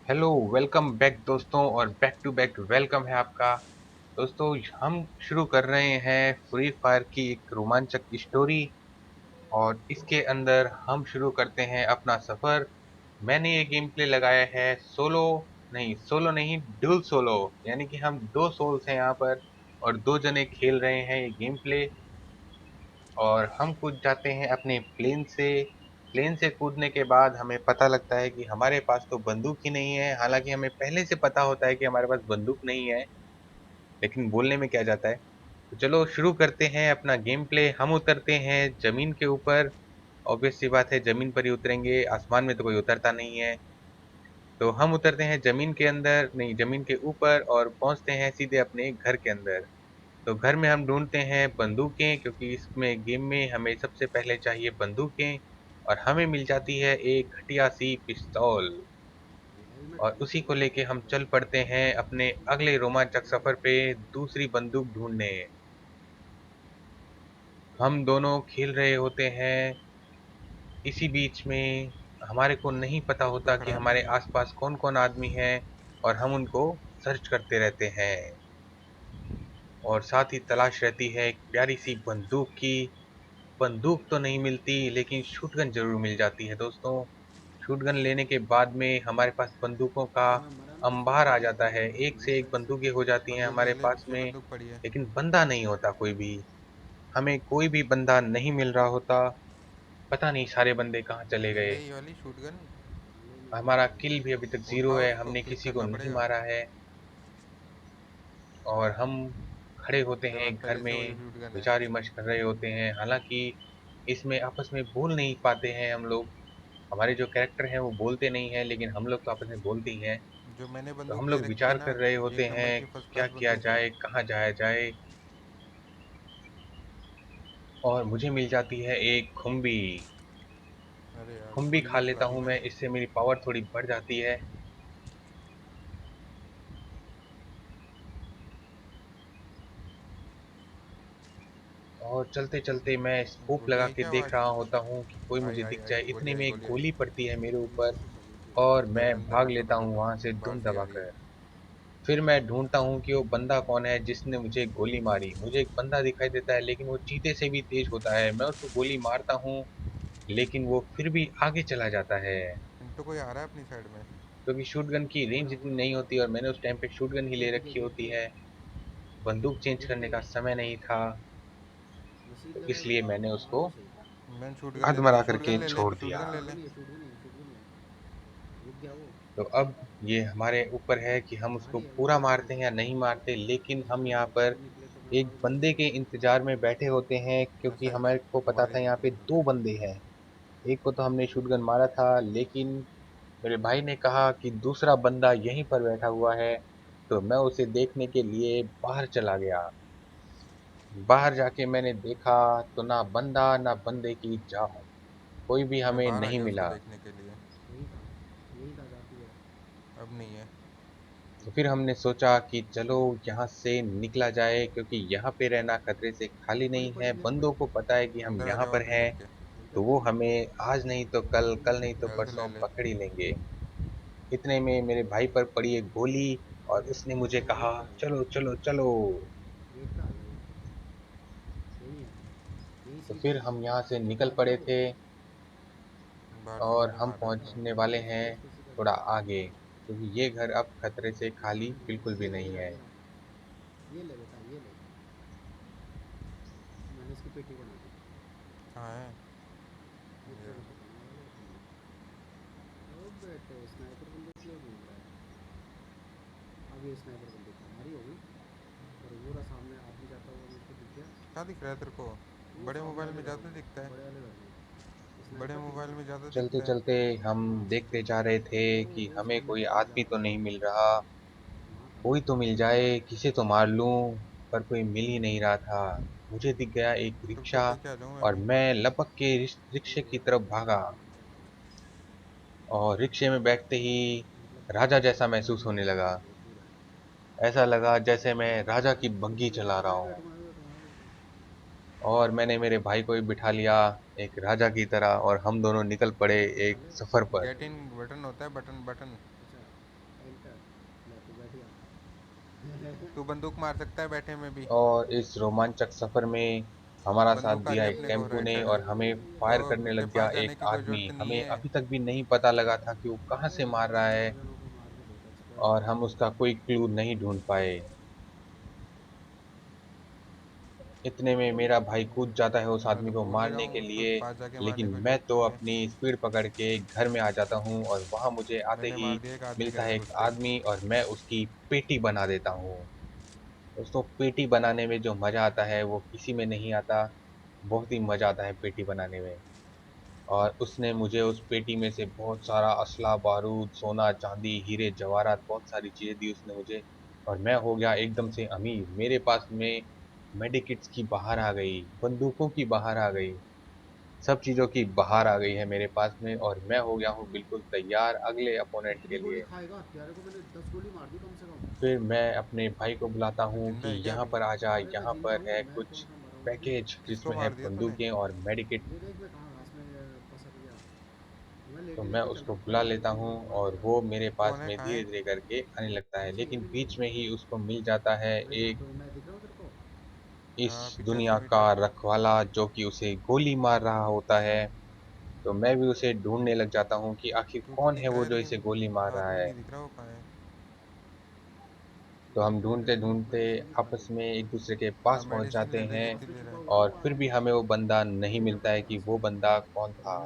Hello, welcome back दोस्तों और back to back welcome है आपका। दोस्तों, हम शुरू कर रहे हैं फ्री फायर की एक रोमांचक स्टोरी और इसके अंदर हम शुरू करते हैं अपना सफर। मैंने ये गेम प्ले लगाया है सोलो नहीं ड्यूल सोलो, यानी कि हम दो सोल्स हैं यहाँ पर और दो जने खेल रहे हैं ये गेम प्ले। और हम कूद जाते हैं अपने प्लेन से कूदने के बाद हमें पता लगता है कि हमारे पास तो बंदूक ही नहीं है। हालांकि हमें पहले से पता होता है कि हमारे पास बंदूक नहीं है, लेकिन बोलने में क्या जाता है। तो चलो शुरू करते हैं अपना गेम प्ले। हम उतरते हैं जमीन के ऊपर। ऑब्वियस सी बात है, जमीन पर ही उतरेंगे, आसमान में तो कोई उतरता नहीं है। तो हम उतरते हैं जमीन के अंदर नहीं, जमीन के ऊपर, और पहुंचते हैं सीधे अपने घर के अंदर। तो घर में हम ढूंढते हैं बंदूकें, क्योंकि इसमें गेम में हमें सबसे पहले चाहिए बंदूकें। और हमें मिल जाती है एक घटिया सी पिस्तौल। और उसी को लेके हम चल पड़ते हैं अपने अगले रोमांचक सफर पे दूसरी बंदूक ढूंढने। हम दोनों खेल रहे होते हैं। इसी बीच में हमारे को नहीं पता वो तो होता कि खड़ा हमारे नहीं है। आसपास कौन कौन आदमी है, और हम उनको सर्च करते रहते हैं। और साथ ही तलाश रहती है एक प्यारी सी बंदूक की। बंदूक तो नहीं मिलती, लेकिन शूटगन जरूर मिल जाती है दोस्तों। शूटगन लेने के बाद में हमारे पास बंदूकों का अंबार आ जाता है, एक से एक बंदूकें हो जाती हैं बंदूक हमारे ले ले, पास पीछे में। बंदूक पड़ी है। लेकिन बंदा नहीं होता कोई भी। हमें कोई भी बंदा नहीं मिल रहा होता। पता नहीं सारे बंदे कहाँ चले ले गए। ले ये वाली शूट गन। हमारा किल भी अभी तक जीरो उठाओ है, उसको, हमने क्लिक किसी को करना नहीं पड़ेगा। मारा है। और हम खड़े होते तेरे हैं पास घर पहले से वही में, शूट गन है। विचार विमर्श कर रहे होते हैं। हालांकि इसमें आपस में बोल नहीं पाते हैं हम लोग। हमारे जो कैरेक्टर हैं वो बोलते नहीं हैं, लेकिन हम लोग तो आपस में बोलते ही हैं। जो मैंने तो बंदूक हम ले लोग रखी है विचार ना, कर रहे एक होते नंबर हैं की फर्स्ट क्या क्लास किया बंदूक है। जाए, कहाँ जाया जाए। और मुझे मिल जाती है एक खुम्बी। अरे यार, खुम्बी गोली खा नहीं लेता चला दी हूँ मैं, मैंने। इससे मेरी पावर थोड़ी बढ़ जाती है। और चलते चलते मैं स्कोप गोली लगा आई के क्या देख आवाज़? रहा होता हूँ कि कोई आई मुझे आई दिख आई, जाए। गोली इतने आई, में एक गोली आई। गोली पड़ती है मेरे ऊपर और मेरे मैं अंदर भाग घुसो, लेता घुसो, हूँ घुसो। वहां से बाहर दुम से ही आ रही है। दबाकर। फिर मैं ढूंढता हूँ कि वो बंदा कौन है जिसने मुझे गोली मारी। मुझे एक बंदा दिखाई देता है, लेकिन वो चीते से भी तेज होता है। मैं उसको गोली मारता हूँ, लेकिन वो फिर भी आगे चला जाता है, पिंटू कोई आ रहा है अपनी साइड में। क्योंकि शूटगन की रेंज इतनी नहीं होती और मैंने उस टाइम पे शूटगन ही ले रखी होती है। बंदूक चेंज करने का समय नहीं था, तो इसलिए मैंने उसको मैंने शूट गन ले रखी अधमरा है, शूट करके गन ले ले, छोड़ शूट दिया। गन ले ले। तो अब ये हमारे ऊपर है कि हम उसको पूरा मारते हैं या नहीं मारते। लेकिन हम यहाँ पर एक बंदे के इंतजार में बैठे होते हैं, क्योंकि ऐसा हमारे को पता तुम्हारे था यहाँ पे दो बंदे हैं। एक को तो हमने शूटगन मारा था, लेकिन मेरे भाई ने कहा कि दूसरा बंदा यहीं पर बैठा हुआ है। तो मैं उसे देखने के लिए बाहर चला गया। बाहर जाके मैंने देखा तो ना बंदा ना बंदे की जान, कोई भी मैं हमें बाहर आ नहीं गया उसको मिला। देखने के लिए। अब नहीं है। तो फिर हमने सोचा कि चलो यहाँ से निकला जाए, क्योंकि यहाँ पे रहना खतरे से खाली नहीं है। बंदों को पता है कि हम अंदर आ यहाँ जाओ पर आगे हैं, करके। तो वो हमें आज नहीं तो कल, कल नहीं तो जल्द ले परसों ले। पकड़ ही लेंगे। इतने में मेरे भाई पर पड़ी एक गोली और उसने मुझे कहा चलो चलो चलो। तो फिर हम यहाँ से निकल पड़े थे बाहर से और गोली हम मार रहा था। पहुँचने वाले हैं थोड़ा आगे, क्योंकि ये घर अब खतरे से खाली बिल्कुल भी नहीं है। कहाँ है? ये क्या दिख रहा है तेरे को? बड़े मोबाइल में ज़्यादा दिखता है। बड़े मोबाइल में ज़्यादा चलते दिखता है। चलते हम देखते जा रहे थे कि हमें कोई आदमी तो नहीं मिल रहा। कोई तो मिल जाए, किसे तो मार लूं, पर कोई मिल ही नहीं रहा था। मुझे दिख गया एक टुक रिक्शा टुक करके आ जाऊँ मैं और भी। मैं लपक के रिक्शे की तरफ भागा। और रिक्शे में बैठते ही राजा जैसा महसूस होने लगा। ऐसा लगा जैसे मैं राजा की बग्घी चला रहा हूँ। और मैंने मेरे भाई को भी बिठा लिया एक राजा की तरह, और हम दोनों निकल पड़े एक सफर पर। गेट इन बटन होता है, बटन बटन। तू बंदूक मार सकता है बैठे में भी। और इस रोमांचक सफर में हमारा साथ बंदूक आ रही दिया है एक अपने को टेम्पो राइट ने साइड से। और हमें फायर ओ, करने उसके लग गया पास जाने एक की कोई आदमी। ज़रूरत नहीं हमें है। अभी तक भी नहीं पता लगा था कि वो कहाँ से मार रहा है और हम उसका कोई क्लू नहीं ढूंढ पाए। इतने में मेरा भाई कूद जाता है उस मैं आदमी तो को भूल ही मारने रहा के हूँ, उसको लिए, पास जाके मारने लेकिन की कोई मैं ज़रूरत तो नहीं है। अपनी स्पीड पकड़ के घर में आ जाता हूँ और वहां मुझे आते मैंने ही मार दिया एक आदमी के मिलता है अंदर एक घुस के। आदमी और मैं उसकी पेटी बना देता हूँ। दोस्तों, पेटी बनाने में जो मजा आता है वो किसी में नहीं आता। बहुत ही मजा आता है पेटी बनाने में। और उसने मुझे उस पेटी में से बहुत सारा असला बारूद सोना चांदी हीरे जवाहरात बहुत सारी चीजें दी उसने मुझे। और मैं हो गया एकदम से अमीर। मेरे पास में मेडिकिट्स की बाहर आ गई, बंदूकों की बाहर आ गई, सब चीजों की बाहर आ गई है मेरे पास में और मैं हो गया हूँ बिल्कुल तैयार अगले अपोनेंट के लिए। फिर मैं अपने भाई को बुलाता तो हूँ जिंदा कि है क्या यहाँ अभी? पर आ जा, यहाँ पर है कुछ पैकेज किसको जिसमें है मार दिया तूने? बंदूकें और मेडिकेट। तो मैं उसको बुला लेता हूँ और वो मेरे पास कौन है, में कहाँ धीरे है? धीरे करके आने लगता है, लेकिन बीच में ही उसको मिल जाता है एक इस हाँ, 85 दुनिया का मीटर। रखवाला जो कि उसे गोली मार रहा होता है। तो मैं भी उसे ढूंढने लग जाता हूँ कि आखिर तू तो कौन है दिख रहा वो है जो लेकिन। इसे गोली मार हाँ, रहा तू है। नहीं दिख रहा, वो कहाँ है? तो हम ढूंढते ढूंढते आपस में एक दूसरे के हाँ, पास पहुंच मेडिसिन जाते ले ले हैं जितनी ले रहा है। और फिर भी हमें वो बंदा नहीं मिलता है कि वो बंदा कौन था।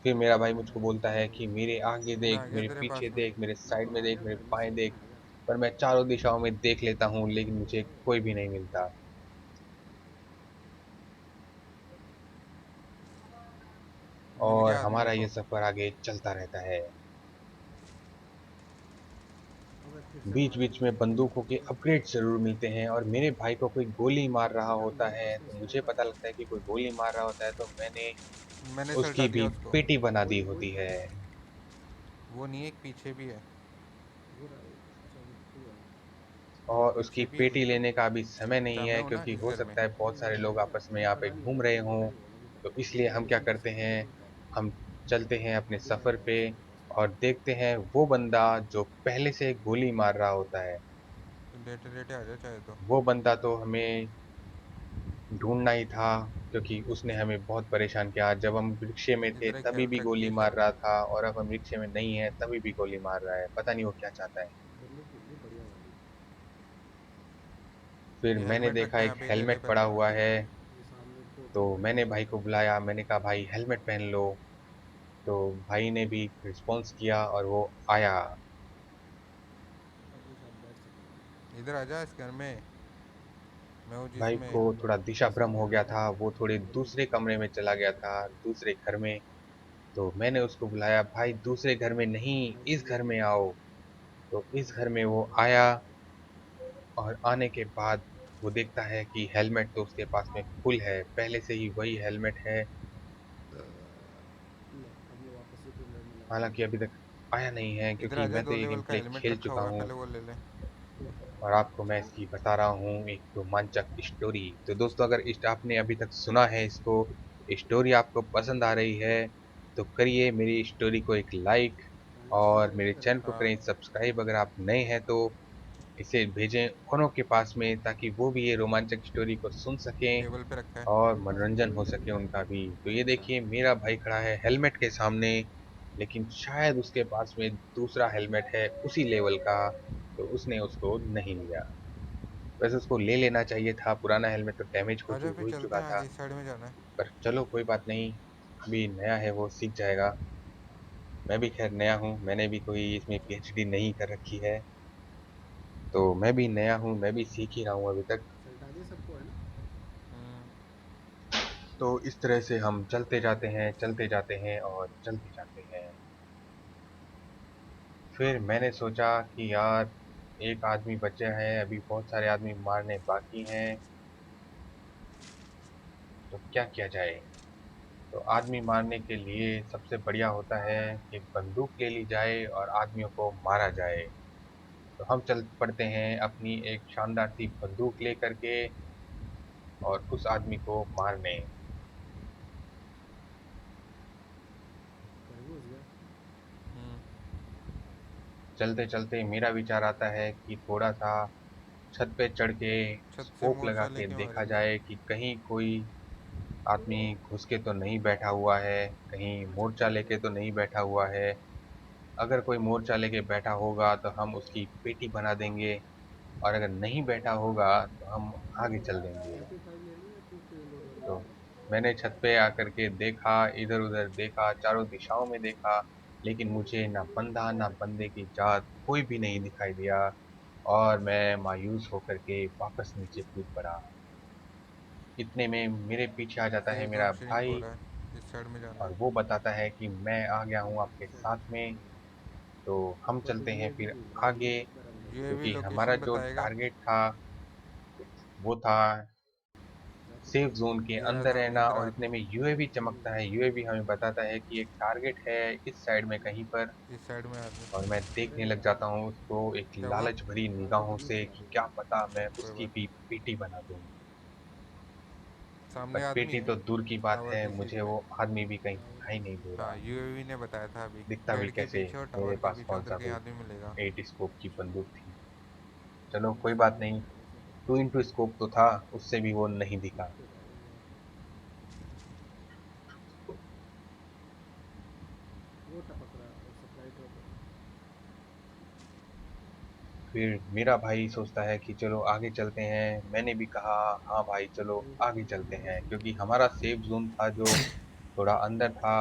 फिर मेरा भाई मुझको बोलता है कि मेरे आगे मैं देख, आ गया मेरे तेरे पीछे पास में। देख, मेरे साइड में देख, मेरे बाएं देख। पर मैं चारों दिशाओं में देख लेता हूँ लेकिन मुझे कोई भी नहीं मिलता। मिल और गया आदमी हमारा मेरे ये को। सफर आगे चलता रहता है। बीच बीच में बंदूकों के अपग्रेड जरूर मिलते हैं और मेरे भाई को कोई गोली मार रहा होता है तो मुझे पता लगता है कि कोई गोली मार रहा होता है, तो मैंने मैंने उसकी सल्टा दिया भी उसको। पेटी बना दी होती है। वो नहीं, एक पीछे भी है। और उसकी पीछे भी है पेटी कोई तो। लेने का अभी समय नहीं अच्छा, मैं है हूँ ना क्योंकि इस हो घर में। सकता है बहुत सारे लोग आपस में यहाँ पे घूम रहे हों। तो इसलिए हम क्या करते हैं, हम चलते हैं अपने सफर पे और देखते हैं वो बंदा जो पहले से गोली मार रहा होता है। तो लेटे लेटे आ जा चाहे तो। वो बंदा तो हमें ढूंढना ही था क्योंकि उसने हमें बहुत परेशान किया। जब हम रिक्शे में थे इधर एक तभी हेल्प भी रखी गोली है मार शायद। रहा था और अब हम रिक्शे में नहीं है तभी भी गोली मार रहा है। पता नहीं वो क्या चाहता है। फिर ये मैंने हेलमेट देखा रखा है एक यहाँ पे, ले ले हेलमेट पहले। पड़ा हुआ है। तो मैंने भाई को बुलाया, मैंने कहा भाई हेलमेट पहन लो। तो भाई ने भी रिस्पॉन्स किया और वो आया। इधर आ जा इस घर में। मैं हूँ भाई जिसमें। को थोड़ा दिशा भ्रम हो गया था, वो थोड़े दूसरे कमरे में चला गया था, दूसरे घर में। तो मैंने उसको बुलाया, भाई दूसरे घर में नहीं, इस घर में आओ। तो इस घर में वो आया और आने के बाद वो देखता है कि हेलमेट तो उसके पास में फुल है, पहले से ही वही हेलमेट है। हालांकि अभी तक आया नहीं है इधर क्योंकि आ जा, मैं तो दो ये गेम लेवल का प्ले हेलमेट खेल रखा चुका हुआ है, हूँ पहले वो ले ले। और आपको मैं इसकी बता रहा हूँ एक रोमांचक स्टोरी। तो दोस्तों, अगर इस आपने अभी तक सुना है इसको, स्टोरी आपको पसंद आ रही है, तो करिए मेरी स्टोरी को एक लाइक और मेरे चैनल को हाँ, करें सब्सक्राइब। अगर आप नए हैं तो इसे भेजें औरों के पास में ताकि वो भी ये रोमांचक स्टोरी को सुन सकें टेबल पे रखा है। और मनोरंजन हो सके उनका भी। तो ये देखिए मेरा भाई खड़ा है हेलमेट के सामने, लेकिन शायद उसके पास में दूसरा हेलमेट है उसी लेवल का, तो उसने उसको नहीं लिया। वैसे उसको ले लेना चाहिए था, पुराना हेलमेट तो डैमेज आजा फिर हो ही चलते चुका हैं था। आगे, इस साइड में जाना है। पर चलो कोई बात नहीं, अभी नया है वो सीख जाएगा। मैं भी खैर नया हूँ, मैंने भी कोई इसमें पीएचडी नहीं कर रखी है। तो मैं भी नया हूँ, मैं भी सीख ही रहा हूँ अभी तक। हम्म। तो इस तरह से हम चलते जाते हैं, चलते जाते हैं और चलते जाते हैं। फिर मैंने सोचा कि यार एक आदमी बचा है, अभी बहुत सारे आदमी मारने बाकी हैं, तो क्या किया जाए। तो आदमी मारने के लिए सबसे बढ़िया होता है कि बंदूक ले ली जाए और आदमियों को मारा जाए। तो हम चल पड़ते हैं अपनी एक शानदार सी बंदूक लेकर के और उस आदमी को मारने। हम्म। चलते चलते मेरा विचार आता है कि थोड़ा सा छत पे चढ़ के छत से स्कोप लगा मोटरसाइकिल के लेके देखा मारेंगे। जाए कि कहीं कोई आदमी घुस के तो नहीं बैठा हुआ है, कहीं मोर्चा लेके तो नहीं बैठा हुआ है। अगर कोई मोर्चा लेके बैठा होगा तो हम उसकी पेटी बना देंगे, और अगर नहीं बैठा होगा तो हम आगे चल देंगे। तो मैंने छत पे आकर के देखा, इधर उधर देखा, चारों दिशाओं में देखा, लेकिन मुझे ना बंदा ना बंदे की जात कोई भी नहीं दिखाई दिया, और मैं मायूस होकर के वापस नीचे कूद पड़ा। इतने में मेरे पीछे आ जाता है सेफ मेरा जोन श्रिंक हो भाई, रहा है, इस साइड में जाना और है। वो बताता है कि मैं आ गया हूँ आपके साथ में। तो हम चलते हैं फिर आगे, यूएवी क्योंकि हमारा लोकेशन जो बताएगा। टारगेट था वो था सेफ जोन के ये रहा अंदर सामने, रहना। इधर और आ इतने में यूएवी चमकता है, यूएवी हमें बताता है कि एक टारगेट है इस साइड में कहीं पर। इस साइड में आते। और मैं देखने लग जाता हूँ उसको एक क्या हुआ? लालच भरी निगाहों से कि क्या पता मैं कोई उसकी बात भी नहीं। पेटी बना दूं। पर सामने आदमी पेटी है। तो दूर की बात टावर है, के सीध मुझे पे। वो आदमी भी कहीं दिखाई नहीं दे हाँ, रहा। यूएवी ने बताया था अभी। दिखता भी पेड़ के कैसे, पीछे और मेरे टावर के पास पीछे कौन उधर सा कहीं कोई आदमी मिलेगा। 8 स्कोप की बंदूक थी। चलो कोई बात नहीं, 2 इंटू स्कोप तो था, उससे भी वो नहीं दिखा। फिर मेरा भाई सोचता है कि चलो आगे चलते हैं। मैंने भी कहा हाँ भाई चलो आगे चलते हैं, क्योंकि हमारा सेफ जोन था जो थोड़ा अंदर था,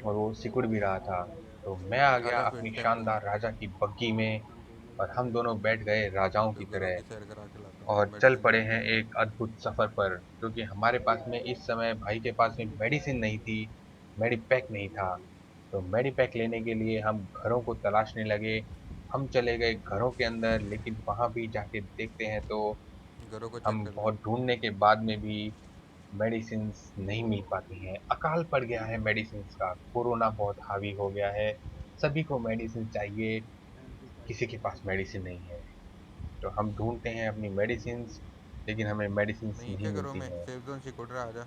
और वो सिकुड़ भी रहा था। तो मैं आ गया आजा, फिर अपनी टेम्पो में। शानदार राजा की बग्गी में, और हम दोनों बैठ गए राजाओं की तो घरों तरह, की सैर करा के लाता और हूँ, चल मेडिसिन पड़े लेके हैं आऊँगा। एक अद्भुत सफर पर। क्योंकि हमारे पास में इस समय भाई के पास में मेडिसिन नहीं थी, मेडिपैक नहीं था। तो मेडिपैक लेने के लिए हम घरों को तलाशने लगे। हम चले गए घरों के अंदर, लेकिन वहां भी जाके देखते हैं तो घरों को चेक हम कर ले। बहुत ढूंढने के बाद में भी मेडिसिन नहीं मिल पाती हैं। अकाल पड़ गया है मेडिसिन का, कोरोना बहुत हावी हो गया है, सभी को मेडिसिन चाहिए, किसी के पास मेडिसिन नहीं है। तो हम ढूंढते हैं अपनी मेडिसिन, लेकिन हमें मेडिसिन मैं नहीं नीचे घरों मिलती में हैं। सेफ जोन सिकुड़ रहा, आजा।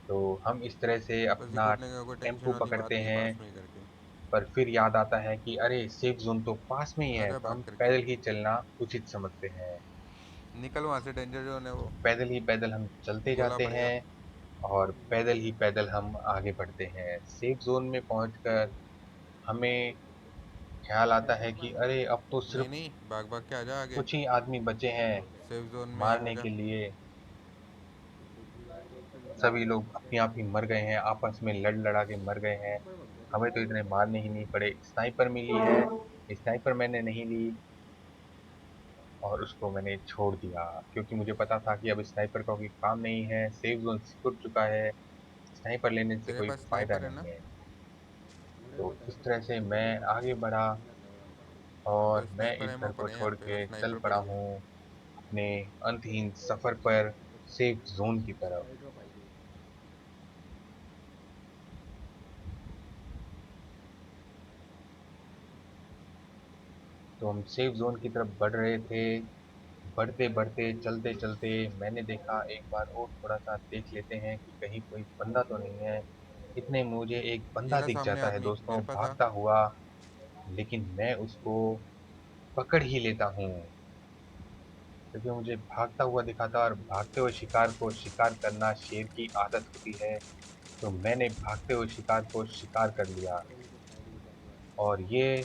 तो हम इस तरह से बस अपना सिकुड़ने का कोई टेंशन टेम्पो वाली पकड़ते बात नहीं है, हैं। पास में ही करके। पर फिर याद आता है कि अरे सेफ जोन तो पास में ही है, आजा तो भाग हम करके। पैदल ही चलना उचित समझते हैं। निकल वहाँ से, डेंजर जोन है वो। पैदल ही पैदल हम चलते गोला जाते पड़ेगा। हैं, और पैदल ही पैदल हम आगे बढ़ते हैं। सेफ जोन में पहुंचकर हमें ख्याल आता है कि अरे अब तो नहीं सिर्फ नहीं, भाग भाग के आजा आगे। कुछ ही आदमी बचे हैं सेफ जोन में मारने आजा। के लिए। सभी लोग अपने आप ही मर गए हैं, आपस में लड़ लड़ा के मर गए हैं। हमें तो इतने मारने ही नहीं पड़े। स्नाइपर मिली है, स्नाइपर मैंने नहीं ली, और उसको मैंने छोड़ दिया, क्योंकि मुझे पता था कि अब स्नाइपर का कोई काम नहीं है, सेफ जोन सिकुड़ चुका है, स्नाइपर लेने से तेरे कोई पास फायदा स्नाइपर है नहीं ना? है। तो इस तरह से मैं आगे बढ़ा, और तो मैं स्नाइपर इस एमो घर को पड़े हैं यहाँ छोड़ पे, और के चल स्नाइपर पड़ा पड़ गया। हूँ अपने अंतहीन सफर पर, सेफ जोन की तरफ। तो हम सेफ जोन की तरफ बढ़ रहे थे। बढ़ते बढ़ते चलते चलते मैंने देखा एक बार और थोड़ा सा देख लेते हैं कि कहीं कोई बंदा तो नहीं है। इतने में मुझे एक ये बंदा रहा दिख सामने जाता है आदमी, दोस्तों, मेरे पास आ। भागता हुआ। लेकिन मैं उसको पकड़ ही लेता हूँ, क्योंकि मुझे भागता हुआ दिखा था, और भागते हुए शिकार को शिकार करना शेर की आदत होती है। तो मैंने भागते हुए शिकार को शिकार कर लिया, और ये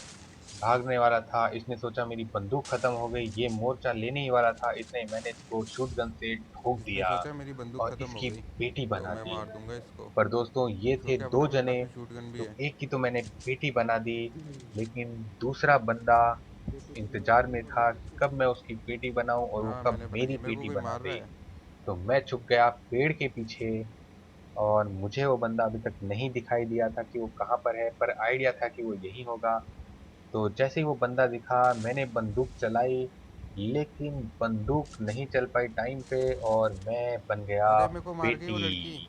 भागने वाला था, इसने सोचा मेरी बंदूक खत्म हो गई, ये मोर्चा लेने ही वाला था, इसने मैंने इसको शूटगन से ठोक इसने दिया सोचा मेरी बंदूक और ख़त्म हो इसकी गई, पेटी तो बना मैं दी। मार दूंगा इसको। पर दोस्तों ये इसको थे क्या दो पता मेरे पास जने, में शूटगन भी तो है। एक की तो मैंने पेटी बना दी, लेकिन दूसरा बंदा इंतजार में था कि कब मैं उसकी पेटी बनाऊं और वो हाँ कब मैंने बनाई मेरी है, मेरे को पेटी कोई बना मार रहा दे। है। तो मैं छुप गया पेड़ के पीछे, और मुझे वो बंदा अभी तक नहीं दिखाई दिया था कि वो कहाँ पर है, पर आइडिया था कि वो यही होगा। तो जैसे ही वो बंदा दिखा मैंने बंदूक चलाई, लेकिन बंदूक नहीं चल पाई टाइम पे, और मैं बन गया अरे मेरे को मार गई वो पेटी। लड़की।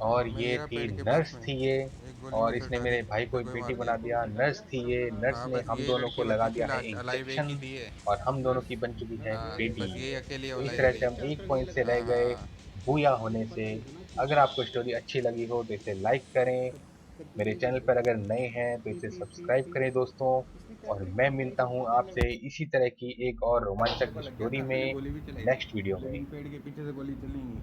और मैं ये ये रहा थी पेड़ के पास नर्स में, थी ये, एक गोली और नीचे इसने हटा दी। मेरे भाई को तेरे भी को ही पेटी मार बना दिया। दिया। नर्स थी ये, नर्स हाँ ने बस हम ये दोनों को लड़की लगा बची थी दिया है लास्ट, अलाइव एक इंजेक्शन, ही थी ये। और हम दोनों की बन चुकी है हाँ पेटी। बस यही अकेली तो इस अलाइव तरह से रही। हम एक पॉइंट से रह हाँ गए हाँ। बूया होने से। अगर आपको स्टोरी अच्छी लगी हो तो इसे लाइक करें, मेरे चैनल पर अगर नए हैं तो इसे सब्सक्राइब करें दोस्तों। और मैं मिलता हूँ आपसे इसी तरह की एक और रोमांचक पता लग गया स्टोरी था, पहले में गोली भी चलाई थी नेक्स्ट वीडियो में। लेकिन पेड़ के पीछे से गोली चली नहीं।